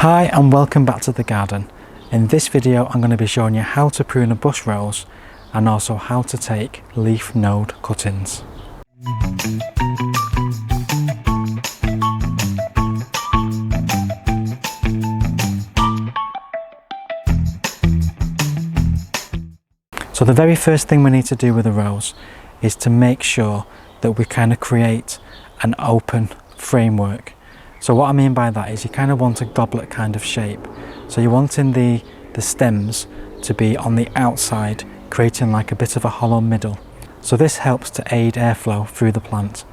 Hi and welcome back to the garden. In this video I'm going to be showing you how to prune a bush rose and also how to take leaf node cuttings. So the very first thing we need to do with a rose is to make sure that we kind of create an open framework. So what I mean by that is you kind of want a goblet kind of shape. So you're wanting the stems to be on the outside, creating like a bit of a hollow middle. So this helps to aid airflow through the plant,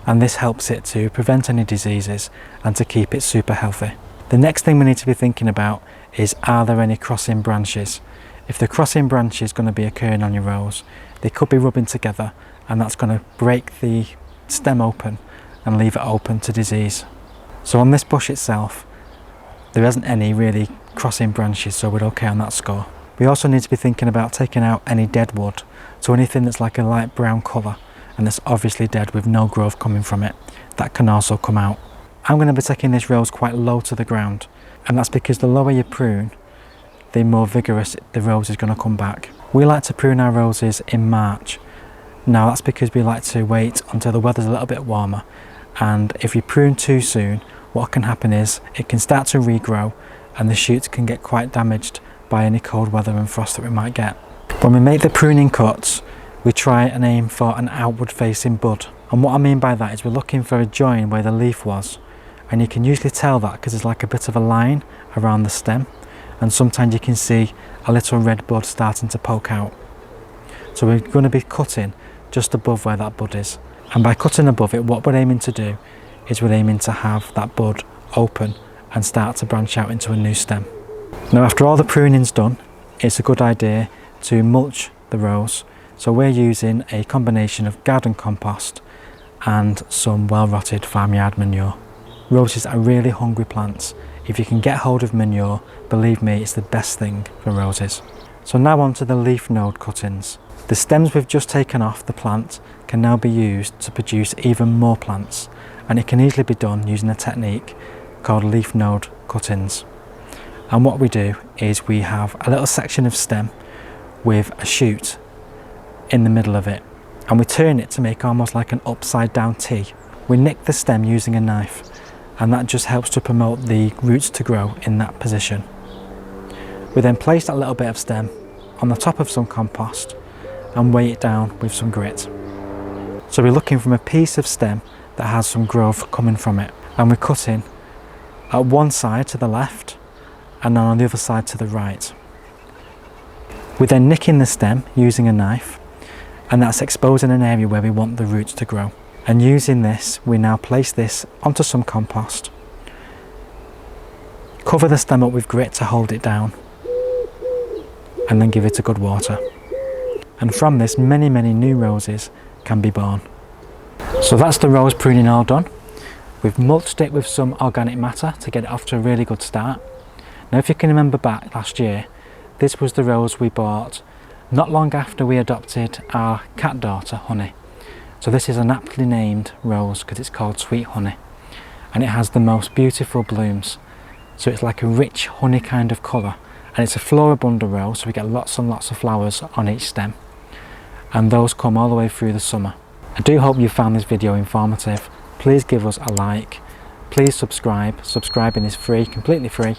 and this helps it to prevent any diseases and to keep it super healthy. The next thing we need to be thinking about is, are there any crossing branches? If the crossing branch is going to be occurring on your rose, they could be rubbing together, and that's going to break the stem open and leave it open to disease. So on this bush itself, there isn't any really crossing branches, so we're okay on that score. We also need to be thinking about taking out any dead wood, so anything that's like a light brown colour and that's obviously dead with no growth coming from it, that can also come out. I'm going to be taking this rose quite low to the ground, and that's because the lower you prune, the more vigorous the rose is going to come back. We like to prune our roses in March. Now that's because we like to wait until the weather's a little bit warmer, and if you prune too soon, what can happen is it can start to regrow and the shoots can get quite damaged by any cold weather and frost that we might get. When we make the pruning cuts, we try and aim for an outward facing bud, and what I mean by that is we're looking for a join where the leaf was, and you can usually tell that because there's like a bit of a line around the stem, and sometimes you can see a little red bud starting to poke out. So we're going to be cutting just above where that bud is, and by cutting above it, what we're aiming to do is we're aiming to have that bud open and start to branch out into a new stem. Now after all the pruning's done, it's a good idea to mulch the rose. So we're using a combination of garden compost and some well-rotted farmyard manure. Roses are really hungry plants. If you can get hold of manure, believe me, it's the best thing for roses. So now on to the leaf node cuttings. The stems we've just taken off the plant can now be used to produce even more plants, and it can easily be done using a technique called leaf node cuttings. And what we do is we have a little section of stem with a shoot in the middle of it, and we turn it to make almost like an upside down T. We nick the stem using a knife, and that just helps to promote the roots to grow in that position. We then place that little bit of stem on the top of some compost and weigh it down with some grit. So we're looking from a piece of stem that has some growth coming from it, and we're cutting at one side to the left and then on the other side to the right. We're then nicking the stem using a knife, and that's exposing an area where we want the roots to grow. And using this, we now place this onto some compost, cover the stem up with grit to hold it down, and then give it a good water. And from this, many new roses can be born. So that's the rose pruning all done. We've mulched it with some organic matter to get it off to a really good start. Now if you can remember back last year, this was the rose we bought not long after we adopted our cat daughter, Honey. So this is an aptly named rose because it's called Sweet Honey, and it has the most beautiful blooms. So it's like a rich honey kind of colour, and it's a floribunda rose, so we get lots and lots of flowers on each stem, and those come all the way through the summer. I do hope you found this video informative. Please give us a like, please subscribe. Subscribing is free, completely free,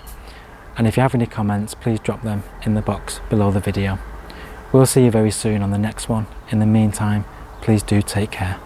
and if you have any comments, please drop them in the box below the video. We'll see you very soon on the next one. In the meantime, please do take care.